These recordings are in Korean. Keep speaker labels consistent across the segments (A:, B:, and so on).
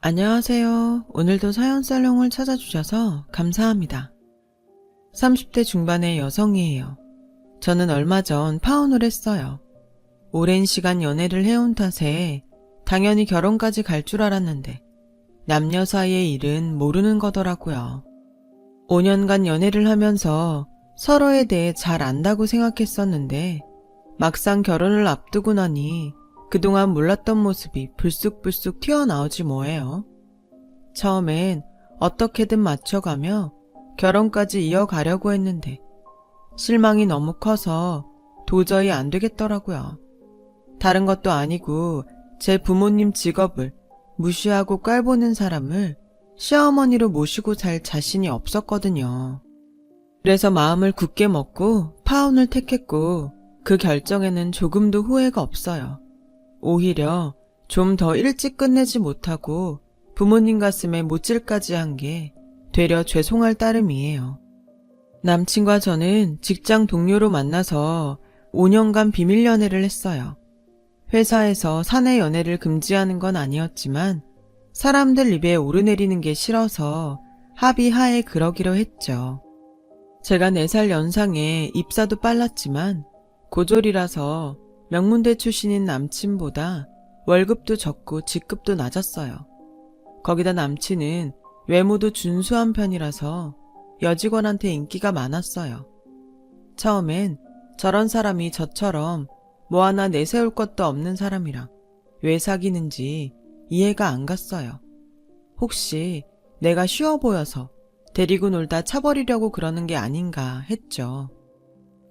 A: 안녕하세요. 오늘도 사연살롱을 찾아주셔서 감사합니다. 30대 중반의 여성이에요. 저는 얼마 전 파혼을 했어요. 오랜 시간 연애를 해온 탓에 당연히 결혼까지 갈 줄 알았는데 남녀 사이의 일은 모르는 거더라고요. 5년간 연애를 하면서 서로에 대해 잘 안다고 생각했었는데 막상 결혼을 앞두고 나니 그동안 몰랐던 모습이 불쑥불쑥 튀어나오지 뭐예요. 처음엔 어떻게든 맞춰가며 결혼까지 이어가려고 했는데 실망이 너무 커서 도저히 안 되겠더라고요. 다른 것도 아니고 제 부모님 직업을 무시하고 깔보는 사람을 시어머니로 모시고 살 자신이 없었거든요. 그래서 마음을 굳게 먹고 파혼을 택했고 그 결정에는 조금도 후회가 없어요. 오히려 좀 더 일찍 끝내지 못하고 부모님 가슴에 못질까지 한 게 되려 죄송할 따름이에요. 남친과 저는 직장 동료로 만나서 5년간 비밀 연애를 했어요. 회사에서 사내 연애를 금지하는 건 아니었지만 사람들 입에 오르내리는 게 싫어서 합의하에 그러기로 했죠. 제가 4살 연상에 입사도 빨랐지만 고졸이라서 명문대 출신인 남친보다 월급도 적고 직급도 낮았어요. 거기다 남친은 외모도 준수한 편이라서 여직원한테 인기가 많았어요. 처음엔 저런 사람이 저처럼 뭐 하나 내세울 것도 없는 사람이랑 왜 사귀는지 이해가 안 갔어요. 혹시 내가 쉬워 보여서 데리고 놀다 차버리려고 그러는 게 아닌가 했죠.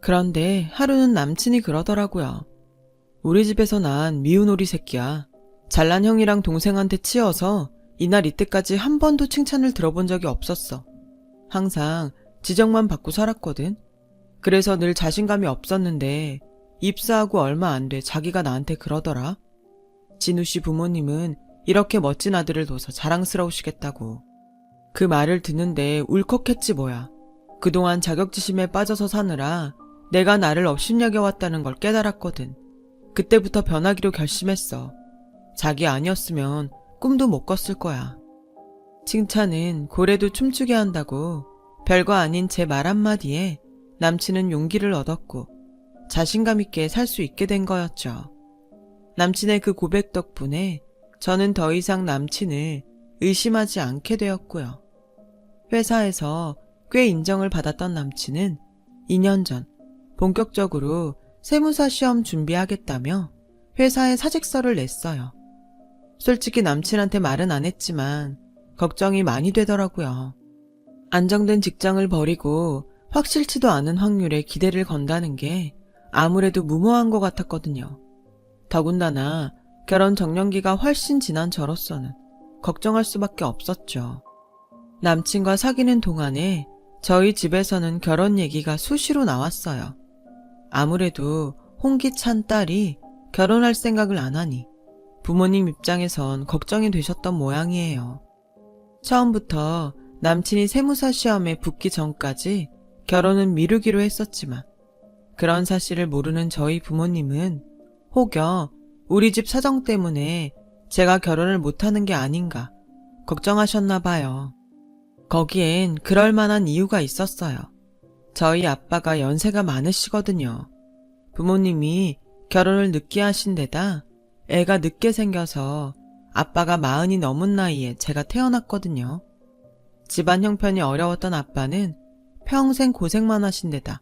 A: 그런데 하루는 남친이 그러더라고요. 우리 집에서 난 미운 오리 새끼야. 잘난 형이랑 동생한테 치여서 이날 이때까지 한 번도 칭찬을 들어본 적이 없었어. 항상 지적만 받고 살았거든. 그래서 늘 자신감이 없었는데 입사하고 얼마 안 돼 자기가 나한테 그러더라. 진우 씨 부모님은 이렇게 멋진 아들을 둬서 자랑스러우시겠다고. 그 말을 듣는데 울컥했지 뭐야. 그동안 자격지심에 빠져서 사느라 내가 나를 업신여겨왔다는 걸 깨달았거든. 그때부터 변하기로 결심했어. 자기 아니었으면 꿈도 못 꿨을 거야. 칭찬은 고래도 춤추게 한다고 별거 아닌 제 말 한마디에 남친은 용기를 얻었고 자신감 있게 살 수 있게 된 거였죠. 남친의 그 고백 덕분에 저는 더 이상 남친을 의심하지 않게 되었고요. 회사에서 꽤 인정을 받았던 남친은 2년 전 본격적으로 세무사 시험 준비하겠다며 회사에 사직서를 냈어요. 솔직히 남친한테 말은 안 했지만 걱정이 많이 되더라고요. 안정된 직장을 버리고 확실치도 않은 확률에 기대를 건다는 게 아무래도 무모한 것 같았거든요. 더군다나 결혼 정년기가 훨씬 지난 저로서는 걱정할 수밖에 없었죠. 남친과 사귀는 동안에 저희 집에서는 결혼 얘기가 수시로 나왔어요. 아무래도 홍기찬 딸이 결혼할 생각을 안 하니 부모님 입장에선 걱정이 되셨던 모양이에요. 처음부터 남친이 세무사 시험에 붙기 전까지 결혼은 미루기로 했었지만 그런 사실을 모르는 저희 부모님은 혹여 우리 집 사정 때문에 제가 결혼을 못하는 게 아닌가 걱정하셨나 봐요. 거기엔 그럴 만한 이유가 있었어요. 저희 아빠가 연세가 많으시거든요. 부모님이 결혼을 늦게 하신 데다 애가 늦게 생겨서 아빠가 40이 넘은 나이에 제가 태어났거든요. 집안 형편이 어려웠던 아빠는 평생 고생만 하신 데다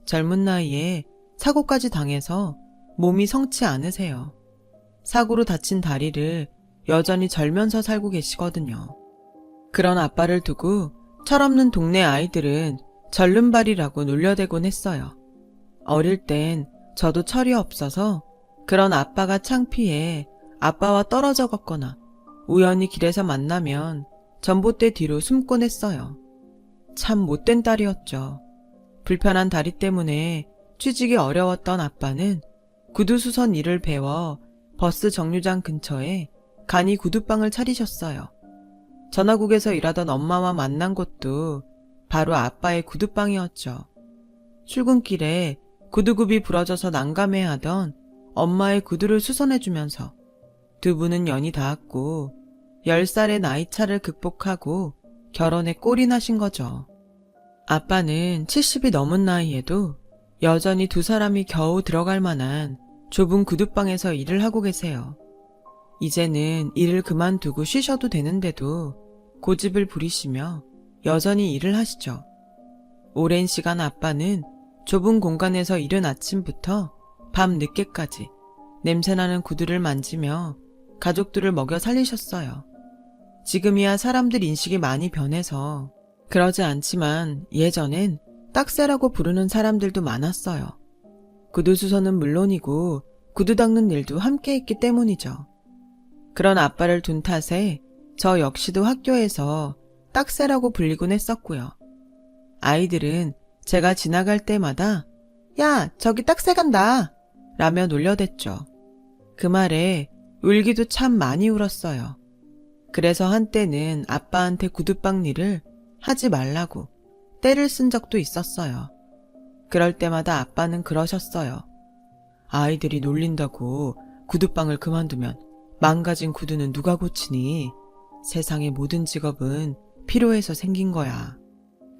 A: 젊은 나이에 사고까지 당해서 몸이 성치 않으세요. 사고로 다친 다리를 여전히 절면서 살고 계시거든요. 그런 아빠를 두고 철없는 동네 아이들은 절름발이라고 놀려대곤 했어요. 어릴 땐 저도 철이 없어서 그런 아빠가 창피해 아빠와 떨어져 걷거나 우연히 길에서 만나면 전봇대 뒤로 숨곤 했어요. 참 못된 딸이었죠. 불편한 다리 때문에 취직이 어려웠던 아빠는 구두수선 일을 배워 버스 정류장 근처에 간이 구두방을 차리셨어요. 전화국에서 일하던 엄마와 만난 곳도 바로 아빠의 구두방이었죠. 출근길에 구두굽이 부러져서 난감해하던 엄마의 구두를 수선해주면서 두 분은 연이 닿았고 10살의 나이차를 극복하고 결혼에 꼴이 나신 거죠. 아빠는 70이 넘은 나이에도 여전히 두 사람이 겨우 들어갈 만한 좁은 구둣방에서 일을 하고 계세요. 이제는 일을 그만두고 쉬셔도 되는데도 고집을 부리시며 여전히 일을 하시죠. 오랜 시간 아빠는 좁은 공간에서 이른 아침부터 밤 늦게까지 냄새나는 구두를 만지며 가족들을 먹여 살리셨어요. 지금이야 사람들 인식이 많이 변해서 그러지 않지만 예전엔 딱새라고 부르는 사람들도 많았어요. 구두 수선은 물론이고 구두 닦는 일도 함께 했기 때문이죠. 그런 아빠를 둔 탓에 저 역시도 학교에서 딱새라고 불리곤 했었고요. 아이들은 제가 지나갈 때마다 야, 저기 딱새 간다 라며 놀려댔죠. 그 말에 울기도 참 많이 울었어요. 그래서 한때는 아빠한테 구두방 일을 하지 말라고 떼를 쓴 적도 있었어요. 그럴 때마다 아빠는 그러셨어요. 아이들이 놀린다고 구두방을 그만두면 망가진 구두는 누가 고치니? 세상의 모든 직업은 필요해서 생긴 거야.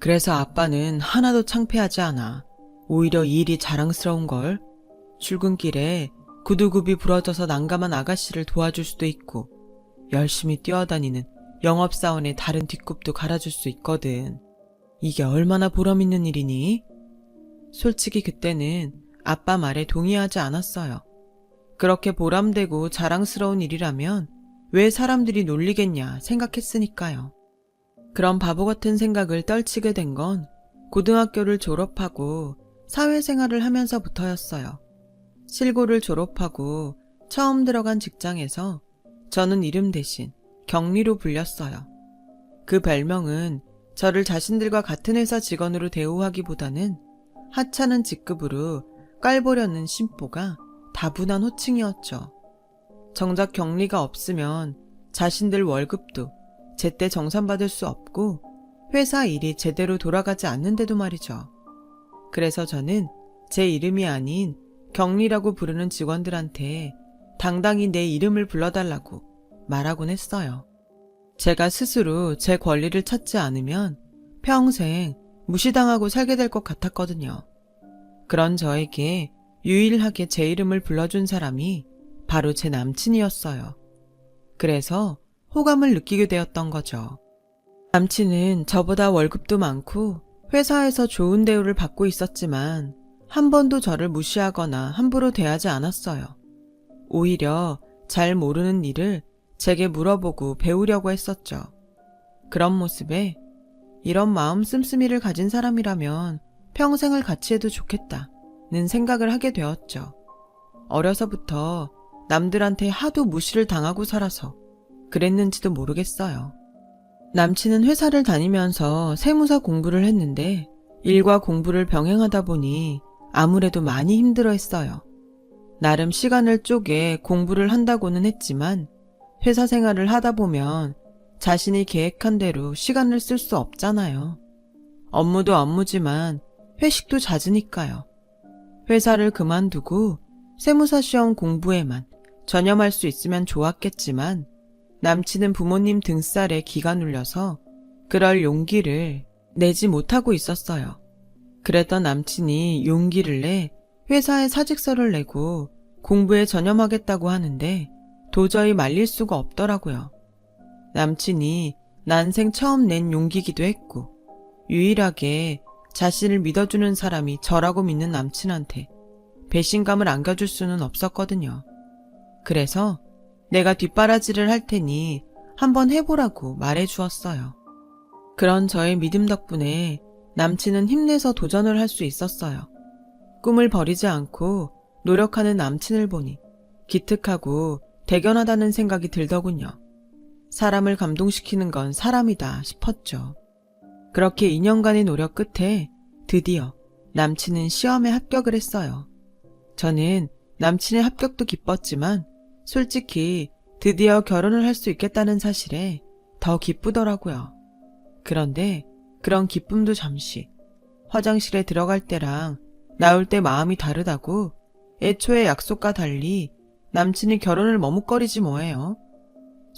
A: 그래서 아빠는 하나도 창피하지 않아. 오히려 이 일이 자랑스러운걸. 출근길에 구두굽이 부러져서 난감한 아가씨를 도와줄 수도 있고 열심히 뛰어다니는 영업사원의 다른 뒷굽도 갈아줄 수 있거든. 이게 얼마나 보람있는 일이니? 솔직히 그때는 아빠 말에 동의하지 않았어요. 그렇게 보람되고 자랑스러운 일이라면 왜 사람들이 놀리겠냐 생각했으니까요. 그런 바보 같은 생각을 떨치게 된 건 고등학교를 졸업하고 사회생활을 하면서부터였어요. 실고를 졸업하고 처음 들어간 직장에서 저는 이름 대신 경리로 불렸어요. 그 별명은 저를 자신들과 같은 회사 직원으로 대우하기보다는 하찮은 직급으로 깔보려는 심보가 다분한 호칭이었죠. 정작 경리가 없으면 자신들 월급도 제때 정산받을 수 없고 회사 일이 제대로 돌아가지 않는데도 말이죠. 그래서 저는 제 이름이 아닌 경리라고 부르는 직원들한테 당당히 내 이름을 불러달라고 말하곤 했어요. 제가 스스로 제 권리를 찾지 않으면 평생 무시당하고 살게 될 것 같았거든요. 그런 저에게 유일하게 제 이름을 불러준 사람이 바로 제 남친이었어요. 그래서 호감을 느끼게 되었던 거죠. 남친은 저보다 월급도 많고 회사에서 좋은 대우를 받고 있었지만 한 번도 저를 무시하거나 함부로 대하지 않았어요. 오히려 잘 모르는 일을 제게 물어보고 배우려고 했었죠. 그런 모습에 이런 마음 씀씀이를 가진 사람이라면 평생을 같이 해도 좋겠다는 생각을 하게 되었죠. 어려서부터 남들한테 하도 무시를 당하고 살아서 그랬는지도 모르겠어요. 남친은 회사를 다니면서 세무사 공부를 했는데 일과 공부를 병행하다 보니 아무래도 많이 힘들어했어요. 나름 시간을 쪼개 공부를 한다고는 했지만 회사 생활을 하다 보면 자신이 계획한 대로 시간을 쓸 수 없잖아요. 업무도 업무지만 회식도 잦으니까요. 회사를 그만두고 세무사 시험 공부에만 전념할 수 있으면 좋았겠지만 남친은 부모님 등살에 기가 눌려서 그럴 용기를 내지 못하고 있었어요. 그랬던 남친이 용기를 내 회사에 사직서를 내고 공부에 전념하겠다고 하는데 도저히 말릴 수가 없더라고요. 남친이 난생 처음 낸 용기기도 했고 유일하게 자신을 믿어주는 사람이 저라고 믿는 남친한테 배신감을 안겨줄 수는 없었거든요. 그래서 내가 뒷바라지를 할 테니 한번 해보라고 말해주었어요. 그런 저의 믿음 덕분에 남친은 힘내서 도전을 할 수 있었어요. 꿈을 버리지 않고 노력하는 남친을 보니 기특하고 대견하다는 생각이 들더군요. 사람을 감동시키는 건 사람이다 싶었죠. 그렇게 2년간의 노력 끝에 드디어 남친은 시험에 합격을 했어요. 저는 남친의 합격도 기뻤지만 솔직히 드디어 결혼을 할 수 있겠다는 사실에 더 기쁘더라고요. 그런데 그런 기쁨도 잠시 화장실에 들어갈 때랑 나올 때 마음이 다르다고 애초에 약속과 달리 남친이 결혼을 머뭇거리지 뭐예요.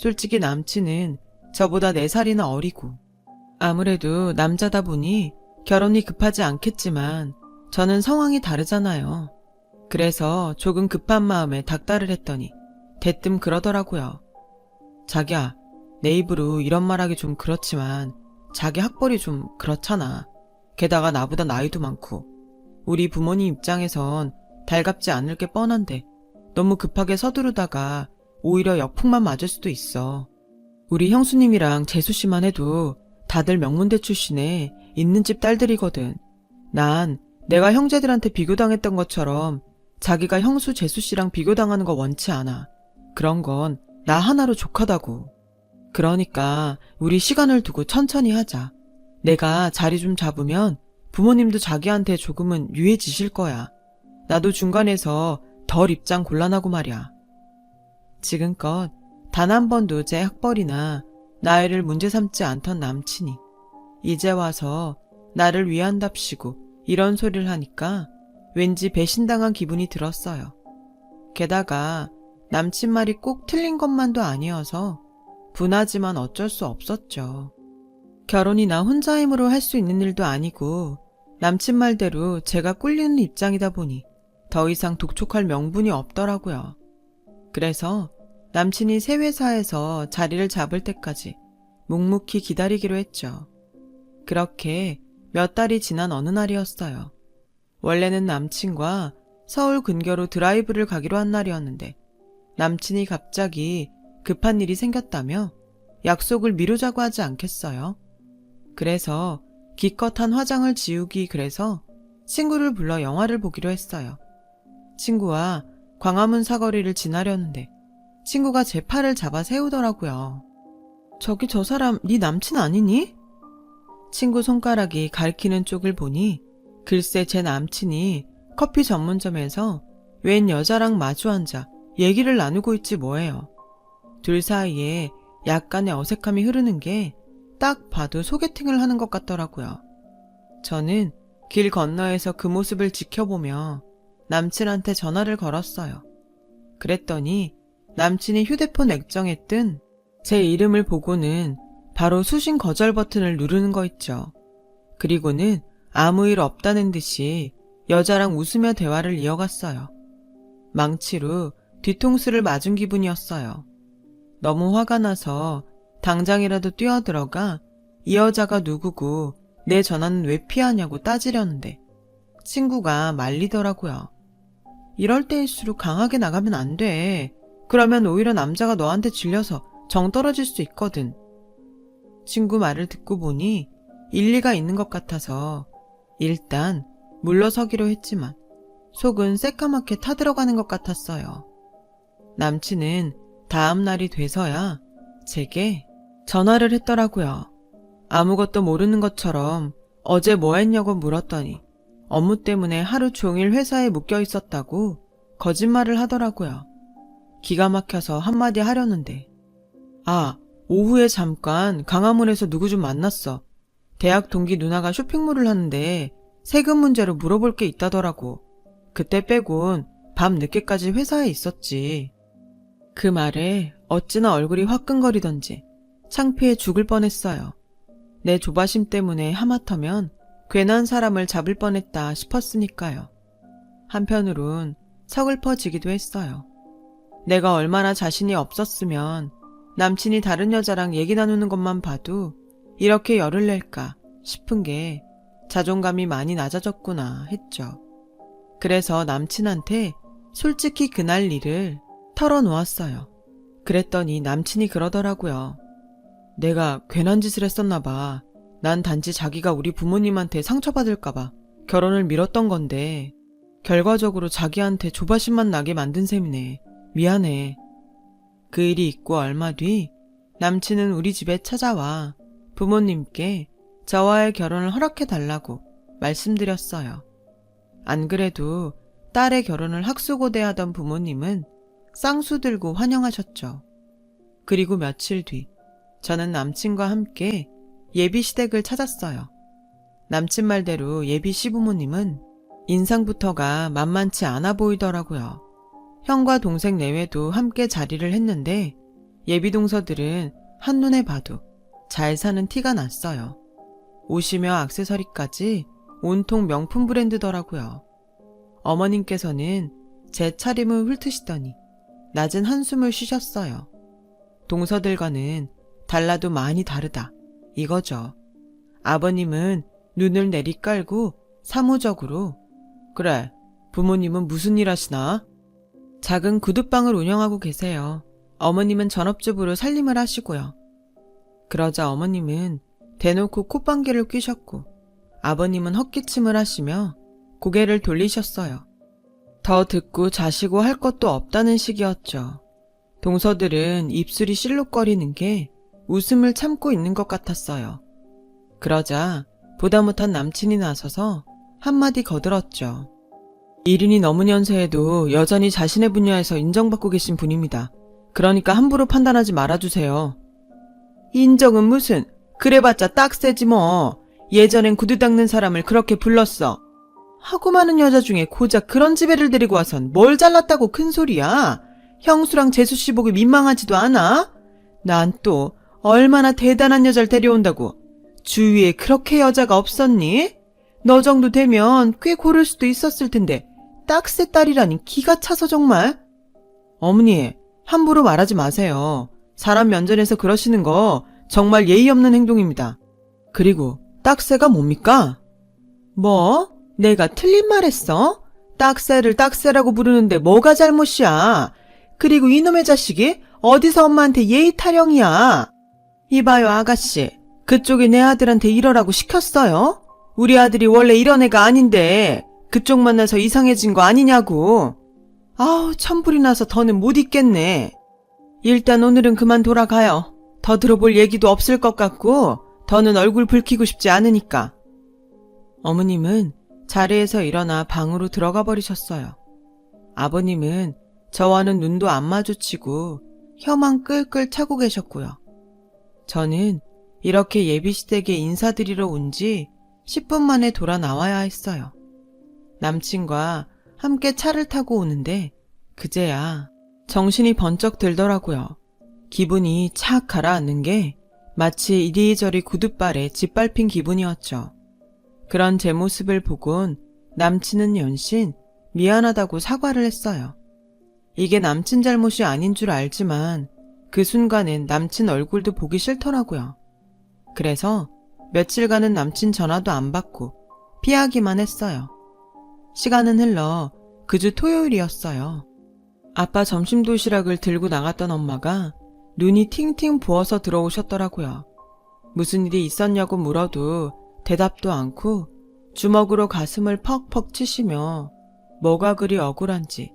A: 솔직히 남친은 저보다 4살이나 어리고 아무래도 남자다 보니 결혼이 급하지 않겠지만 저는 상황이 다르잖아요. 그래서 조금 급한 마음에 닥달을 했더니 대뜸 그러더라고요. 자기야, 내 입으로 이런 말하기 좀 그렇지만 자기 학벌이 좀 그렇잖아. 게다가 나보다 나이도 많고 우리 부모님 입장에선 달갑지 않을 게 뻔한데 너무 급하게 서두르다가 오히려 역풍만 맞을 수도 있어. 우리 형수님이랑 재수씨만 해도 다들 명문대 출신에 있는 집 딸들이거든. 난 내가 형제들한테 비교당했던 것처럼 자기가 형수 재수씨랑 비교당하는 거 원치 않아. 그런 건 나 하나로 족하다고. 그러니까 우리 시간을 두고 천천히 하자. 내가 자리 좀 잡으면 부모님도 자기한테 조금은 유해지실 거야. 나도 중간에서 덜 입장 곤란하고 말이야. 지금껏 단 한 번도 제 학벌이나 나이를 문제 삼지 않던 남친이 이제 와서 나를 위한답시고 이런 소리를 하니까 왠지 배신당한 기분이 들었어요. 게다가 남친 말이 꼭 틀린 것만도 아니어서 분하지만 어쩔 수 없었죠. 결혼이 나 혼자 힘으로 할 수 있는 일도 아니고 남친 말대로 제가 꿀리는 입장이다 보니 더 이상 독촉할 명분이 없더라고요. 그래서 남친이 새 회사에서 자리를 잡을 때까지 묵묵히 기다리기로 했죠. 그렇게 몇 달이 지난 어느 날이었어요. 원래는 남친과 서울 근교로 드라이브를 가기로 한 날이었는데 남친이 갑자기 급한 일이 생겼다며 약속을 미루자고 하지 않겠어요? 그래서 기껏한 화장을 지우기 그래서 친구를 불러 영화를 보기로 했어요. 친구와 광화문 사거리를 지나려는데 친구가 제 팔을 잡아 세우더라고요. 저기 저 사람 네 남친 아니니? 친구 손가락이 가리키는 쪽을 보니 글쎄 제 남친이 커피 전문점에서 웬 여자랑 마주 앉아 얘기를 나누고 있지 뭐예요. 둘 사이에 약간의 어색함이 흐르는 게 딱 봐도 소개팅을 하는 것 같더라고요. 저는 길 건너에서 그 모습을 지켜보며 남친한테 전화를 걸었어요. 그랬더니 남친이 휴대폰 액정에 뜬 제 이름을 보고는 바로 수신 거절 버튼을 누르는 거 있죠. 그리고는 아무 일 없다는 듯이 여자랑 웃으며 대화를 이어갔어요. 망치로 뒤통수를 맞은 기분이었어요. 너무 화가 나서 당장이라도 뛰어들어가 이 여자가 누구고 내 전화는 왜 피하냐고 따지려는데 친구가 말리더라고요. 이럴 때일수록 강하게 나가면 안 돼. 그러면 오히려 남자가 너한테 질려서 정 떨어질 수 있거든. 친구 말을 듣고 보니 일리가 있는 것 같아서 일단 물러서기로 했지만 속은 새까맣게 타들어가는 것 같았어요. 남친은 다음 날이 돼서야 제게 전화를 했더라고요. 아무것도 모르는 것처럼 어제 뭐 했냐고 물었더니 업무 때문에 하루 종일 회사에 묶여 있었다고 거짓말을 하더라고요. 기가 막혀서 한마디 하려는데 아, 오후에 잠깐 강화문에서 누구 좀 만났어. 대학 동기 누나가 쇼핑몰을 하는데 세금 문제로 물어볼 게 있다더라고. 그때 빼곤 밤 늦게까지 회사에 있었지. 그 말에 어찌나 얼굴이 화끈거리던지 창피해 죽을 뻔했어요. 내 조바심 때문에 하마터면 괜한 사람을 잡을 뻔했다 싶었으니까요. 한편으론 서글퍼지기도 했어요. 내가 얼마나 자신이 없었으면 남친이 다른 여자랑 얘기 나누는 것만 봐도 이렇게 열을 낼까 싶은 게 자존감이 많이 낮아졌구나 했죠. 그래서 남친한테 솔직히 그날 일을 털어놓았어요. 그랬더니 남친이 그러더라고요. 내가 괜한 짓을 했었나 봐. 난 단지 자기가 우리 부모님한테 상처받을까 봐 결혼을 미뤘던 건데 결과적으로 자기한테 조바심만 나게 만든 셈이네. 미안해. 그 일이 있고 얼마 뒤 남친은 우리 집에 찾아와 부모님께 저와의 결혼을 허락해달라고 말씀드렸어요. 안 그래도 딸의 결혼을 학수고대하던 부모님은 쌍수 들고 환영하셨죠. 그리고 며칠 뒤 저는 남친과 함께 예비 시댁을 찾았어요. 남친 말대로 예비 시부모님은 인상부터가 만만치 않아 보이더라고요. 형과 동생 내외도 함께 자리를 했는데 예비 동서들은 한눈에 봐도 잘 사는 티가 났어요. 옷이며 액세서리까지 온통 명품 브랜드더라고요. 어머님께서는 제 차림을 훑으시더니 낮은 한숨을 쉬셨어요. 동서들과는 달라도 많이 다르다, 이거죠. 아버님은 눈을 내리깔고 사무적으로 그래, 부모님은 무슨 일 하시나? 작은 구두방을 운영하고 계세요. 어머님은 전업주부로 살림을 하시고요. 그러자 어머님은 대놓고 콧방귀를 뀌셨고 아버님은 헛기침을 하시며 고개를 돌리셨어요. 더 듣고 자시고 할 것도 없다는 식이었죠. 동서들은 입술이 실룩거리는 게 웃음을 참고 있는 것 같았어요. 그러자 보다 못한 남친이 나서서 한마디 거들었죠. 70이 넘은 연세에도 여전히 자신의 분야에서 인정받고 계신 분입니다. 그러니까 함부로 판단하지 말아주세요. 인정은 무슨, 그래봤자 딱새지 뭐. 예전엔 구두 닦는 사람을 그렇게 불렀어. 하고 많은 여자 중에 고작 그런 지배를 데리고 와선 뭘 잘났다고 큰 소리야. 형수랑 재수씨 보기 민망하지도 않아? 난 또 얼마나 대단한 여자를 데려온다고. 주위에 그렇게 여자가 없었니? 너 정도 되면 꽤 고를 수도 있었을 텐데 딱새 딸이라니 기가 차서 정말. 어머니, 함부로 말하지 마세요. 사람 면전에서 그러시는 거 정말 예의 없는 행동입니다. 그리고 딱새가 뭡니까? 뭐? 내가 틀린 말 했어? 딱새를 딱새라고 부르는데 뭐가 잘못이야? 그리고 이놈의 자식이 어디서 엄마한테 예의 타령이야? 이봐요 아가씨, 그쪽이 내 아들한테 이러라고 시켰어요? 우리 아들이 원래 이런 애가 아닌데 그쪽 만나서 이상해진 거 아니냐고. 아우 천불이 나서 더는 못 있겠네. 일단 오늘은 그만 돌아가요. 더 들어볼 얘기도 없을 것 같고 더는 얼굴 붉히고 싶지 않으니까. 어머님은 자리에서 일어나 방으로 들어가 버리셨어요. 아버님은 저와는 눈도 안 마주치고 혀만 끌끌 차고 계셨고요. 저는 이렇게 예비시댁에 인사드리러 온 지 10분 만에 돌아 나와야 했어요. 남친과 함께 차를 타고 오는데 그제야 정신이 번쩍 들더라고요. 기분이 착 가라앉는 게 마치 이리저리 구둣발에 짓밟힌 기분이었죠. 그런 제 모습을 보곤 남친은 연신 미안하다고 사과를 했어요. 이게 남친 잘못이 아닌 줄 알지만 그 순간엔 남친 얼굴도 보기 싫더라고요. 그래서 며칠간은 남친 전화도 안 받고 피하기만 했어요. 시간은 흘러 그 주 토요일이었어요. 아빠 점심 도시락을 들고 나갔던 엄마가 눈이 팅팅 부어서 들어오셨더라고요. 무슨 일이 있었냐고 물어도 대답도 않고 주먹으로 가슴을 퍽퍽 치시며 뭐가 그리 억울한지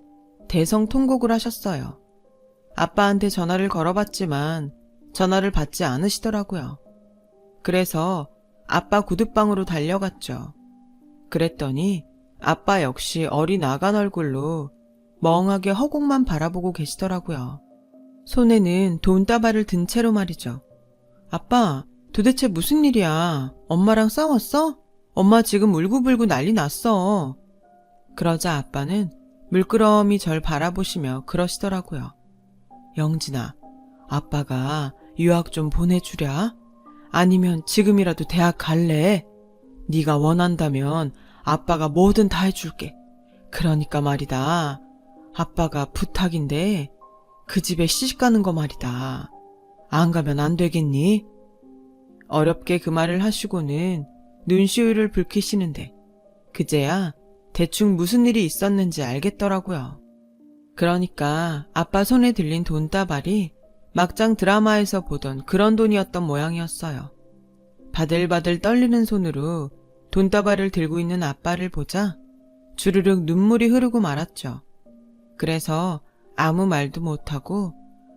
A: 대성통곡을 하셨어요. 아빠한테 전화를 걸어봤지만 전화를 받지 않으시더라고요. 그래서 아빠 구둣방으로 달려갔죠. 그랬더니 아빠 역시 어리나간 얼굴로 멍하게 허공만 바라보고 계시더라고요. 손에는 돈다발을 든 채로 말이죠. 아빠, 도대체 무슨 일이야? 엄마랑 싸웠어? 엄마 지금 울고불고 난리 났어. 그러자 아빠는 물끄러미 절 바라보시며 그러시더라고요. 영진아, 아빠가 유학 좀 보내주랴? 아니면 지금이라도 대학 갈래? 네가 원한다면 아빠가 뭐든 다 해줄게. 그러니까 말이다. 아빠가 부탁인데 그 집에 시집가는 거 말이다. 안 가면 안 되겠니? 어렵게 그 말을 하시고는 눈시울을 붉히시는데 그제야 대충 무슨 일이 있었는지 알겠더라고요. 그러니까 아빠 손에 들린 돈다발이 막장 드라마에서 보던 그런 돈이었던 모양이었어요. 바들바들 떨리는 손으로 돈다발을 들고 있는 아빠를 보자 주르륵 눈물이 흐르고 말았죠. 그래서 아무 말도 못하고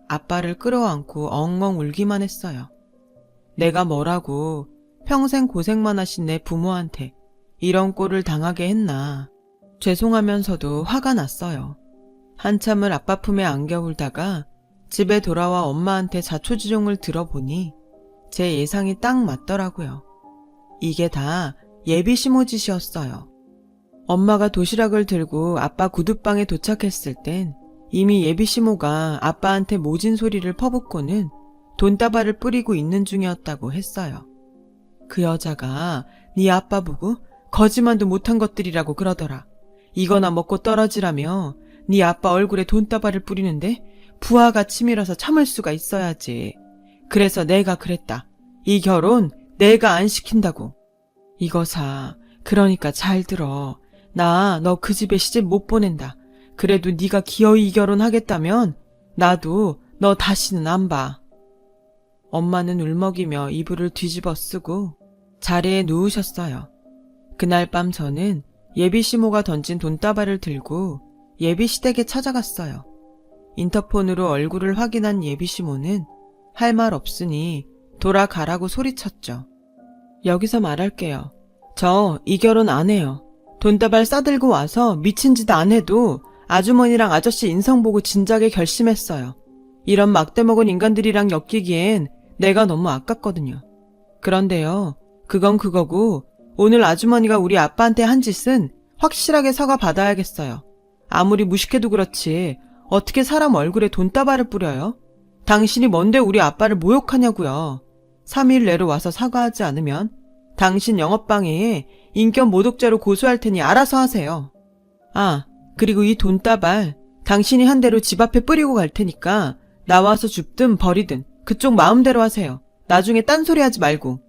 A: 아빠를 끌어안고 엉엉 울기만 했어요. 내가 뭐라고 평생 고생만 하신 내 부모한테 이런 꼴을 당하게 했나. 죄송하면서도 화가 났어요. 한참을 아빠 품에 안겨 울다가 집에 돌아와 엄마한테 자초지종을 들어보니 제 예상이 딱 맞더라고요. 이게 다 예비 시모짓이었어요. 엄마가 도시락을 들고 아빠 구둣방에 도착했을 땐 이미 예비시모가 아빠한테 모진 소리를 퍼붓고는 돈다발을 뿌리고 있는 중이었다고 했어요. 그 여자가 네 아빠 보고 거짓말도 못한 것들이라고 그러더라. 이거나 먹고 떨어지라며 네 아빠 얼굴에 돈다발을 뿌리는데 부하가 치밀어서 참을 수가 있어야지. 그래서 내가 그랬다. 이 결혼 내가 안 시킨다고. 이거사, 그러니까 잘 들어. 나 너 그 집에 시집 못 보낸다. 그래도 네가 기어이 이 결혼하겠다면 나도 너 다시는 안 봐. 엄마는 울먹이며 이불을 뒤집어 쓰고 자리에 누우셨어요. 그날 밤 저는 예비시모가 던진 돈다발을 들고 예비시댁에 찾아갔어요. 인터폰으로 얼굴을 확인한 예비시모는 할 말 없으니 돌아가라고 소리쳤죠. 여기서 말할게요. 저 이 결혼 안 해요. 돈다발 싸들고 와서 미친 짓 안 해도 아주머니랑 아저씨 인성 보고 진작에 결심했어요. 이런 막대먹은 인간들이랑 엮이기엔 내가 너무 아깝거든요. 그런데요, 그건 그거고 오늘 아주머니가 우리 아빠한테 한 짓은 확실하게 사과받아야겠어요. 아무리 무식해도 그렇지 어떻게 사람 얼굴에 돈다발을 뿌려요? 당신이 뭔데 우리 아빠를 모욕하냐고요. 3일 내로 와서 사과하지 않으면 당신 영업방해에 인격 모독죄로 고소할 테니 알아서 하세요. 아, 그리고 이 돈다발 당신이 한 대로 집 앞에 뿌리고 갈 테니까 나와서 줍든 버리든 그쪽 마음대로 하세요. 나중에 딴소리 하지 말고.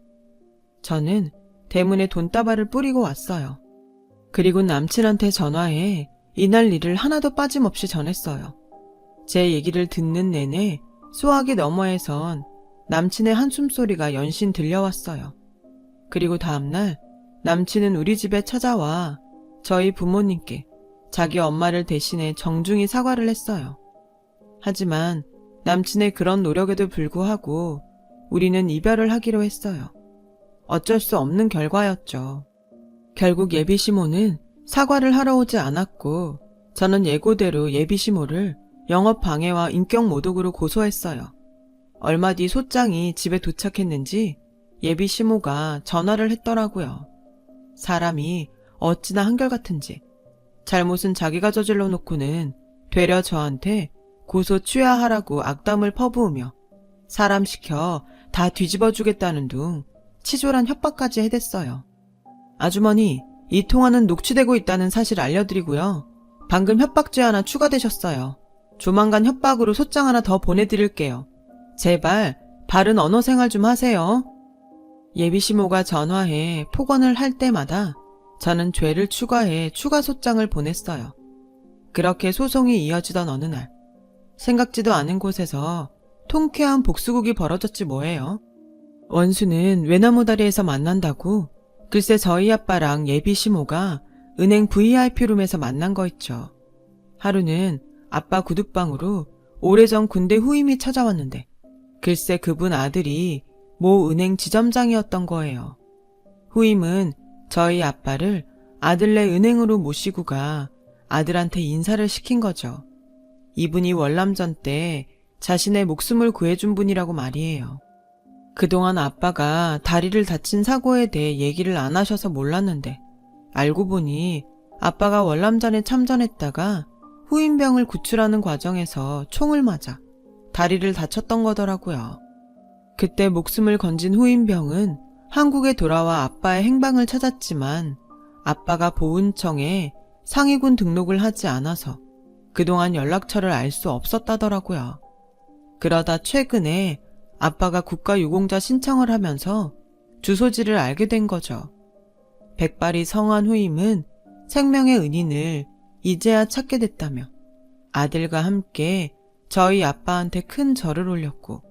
A: 저는 대문에 돈다발을 뿌리고 왔어요. 그리고 남친한테 전화해 이날 일을 하나도 빠짐없이 전했어요. 제 얘기를 듣는 내내 소화기 너머에선 남친의 한숨소리가 연신 들려왔어요. 그리고 다음날 남친은 우리 집에 찾아와 저희 부모님께 자기 엄마를 대신해 정중히 사과를 했어요. 하지만 남친의 그런 노력에도 불구하고 우리는 이별을 하기로 했어요. 어쩔 수 없는 결과였죠. 결국 예비시모는 사과를 하러 오지 않았고 저는 예고대로 예비시모를 영업방해와 인격모독으로 고소했어요. 얼마 뒤 소장이 집에 도착했는지 예비시모가 전화를 했더라고요. 사람이 어찌나 한결같은지. 잘못은 자기가 저질러 놓고는 되려 저한테 고소 취하하라고 악담을 퍼부으며 사람 시켜 다 뒤집어주겠다는 둥 치졸한 협박까지 해댔어요. 아주머니, 이 통화는 녹취되고 있다는 사실 알려드리고요. 방금 협박죄 하나 추가되셨어요. 조만간 협박으로 소장 하나 더 보내드릴게요. 제발 바른 언어 생활 좀 하세요. 예비시모가 전화해 폭언을 할 때마다 저는 죄를 추가해 추가 소장을 보냈어요. 그렇게 소송이 이어지던 어느 날 생각지도 않은 곳에서 통쾌한 복수극이 벌어졌지 뭐예요. 원수는 외나무 다리에서 만난다고 글쎄 저희 아빠랑 예비시모가 은행 VIP룸에서 만난 거 있죠. 하루는 아빠 구둣방으로 오래전 군대 후임이 찾아왔는데 글쎄 그분 아들이 모 은행 지점장이었던 거예요. 후임은 저희 아빠를 아들네 은행으로 모시고 가 아들한테 인사를 시킨 거죠. 이분이 월남전 때 자신의 목숨을 구해준 분이라고 말이에요. 그동안 아빠가 다리를 다친 사고에 대해 얘기를 안 하셔서 몰랐는데 알고 보니 아빠가 월남전에 참전했다가 후임병을 구출하는 과정에서 총을 맞아 다리를 다쳤던 거더라고요. 그때 목숨을 건진 후임병은 한국에 돌아와 아빠의 행방을 찾았지만 아빠가 보훈청에 상위군 등록을 하지 않아서 그동안 연락처를 알 수 없었다더라고요. 그러다 최근에 아빠가 국가유공자 신청을 하면서 주소지를 알게 된 거죠. 백발이 성한 후임은 생명의 은인을 이제야 찾게 됐다며 아들과 함께 저희 아빠한테 큰 절을 올렸고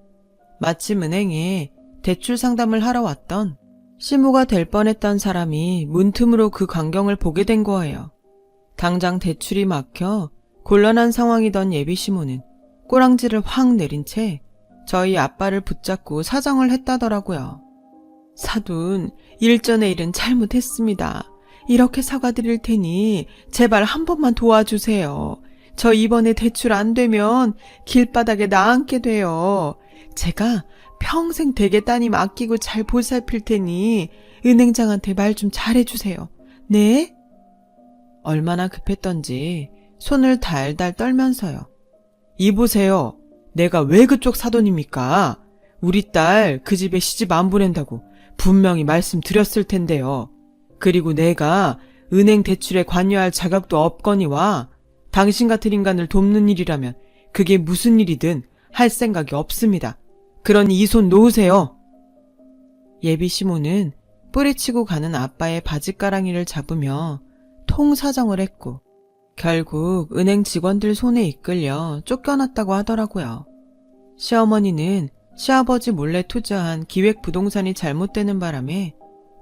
A: 마침 은행에 대출 상담을 하러 왔던 시모가 될 뻔했던 사람이 문틈으로 그 광경을 보게 된 거예요. 당장 대출이 막혀 곤란한 상황이던 예비시모는 꼬랑지를 확 내린 채 저희 아빠를 붙잡고 사정을 했다더라고요. 사돈, 일전의 일은 잘못했습니다. 이렇게 사과드릴 테니 제발 한 번만 도와주세요. 저 이번에 대출 안 되면 길바닥에 나앉게 돼요. 제가 평생 댁에 따님 아끼고 잘 보살필 테니 은행장한테 말 좀 잘해주세요. 네? 얼마나 급했던지 손을 달달 떨면서요. 이보세요. 내가 왜 그쪽 사돈입니까? 우리 딸 그 집에 시집 안 보낸다고 분명히 말씀드렸을 텐데요. 그리고 내가 은행 대출에 관여할 자격도 없거니와 당신 같은 인간을 돕는 일이라면 그게 무슨 일이든 할 생각이 없습니다. 그러니 이 손 놓으세요. 예비 시모는 뿌리치고 가는 아빠의 바짓가랑이를 잡으며 통사정을 했고 결국 은행 직원들 손에 이끌려 쫓겨났다고 하더라고요. 시어머니는 시아버지 몰래 투자한 기획부동산이 잘못되는 바람에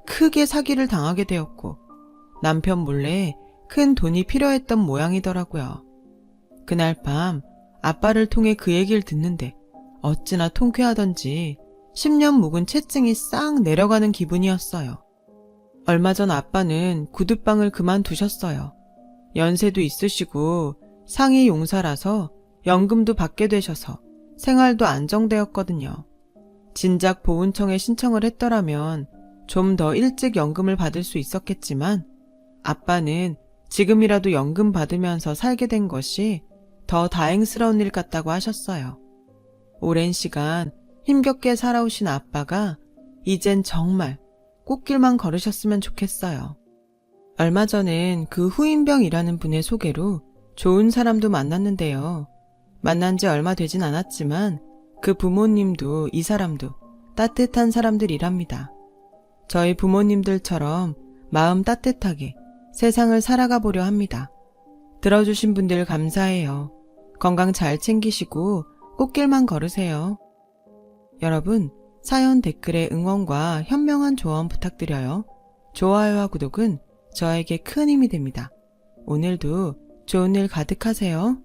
A: 크게 사기를 당하게 되었고 남편 몰래 큰 돈이 필요했던 모양이더라고요. 그날 밤 아빠를 통해 그 얘기를 듣는데 어찌나 통쾌하던지 10년 묵은 채증이 싹 내려가는 기분이었어요. 얼마 전 아빠는 구두방을 그만두셨어요. 연세도 있으시고 상위 용사라서 연금도 받게 되셔서 생활도 안정되었거든요. 진작 보훈청에 신청을 했더라면 좀 더 일찍 연금을 받을 수 있었겠지만 아빠는 지금이라도 연금 받으면서 살게 된 것이 더 다행스러운 일 같다고 하셨어요. 오랜 시간 힘겹게 살아오신 아빠가 이젠 정말 꽃길만 걸으셨으면 좋겠어요. 얼마 전엔 그 후임병이라는 분의 소개로 좋은 사람도 만났는데요. 만난 지 얼마 되진 않았지만 그 부모님도 이 사람도 따뜻한 사람들이랍니다. 저희 부모님들처럼 마음 따뜻하게 세상을 살아가 보려 합니다. 들어주신 분들 감사해요. 건강 잘 챙기시고 꽃길만 걸으세요. 여러분, 사연 댓글에 응원과 현명한 조언 부탁드려요. 좋아요와 구독은 저에게 큰 힘이 됩니다. 오늘도 좋은 일 가득하세요.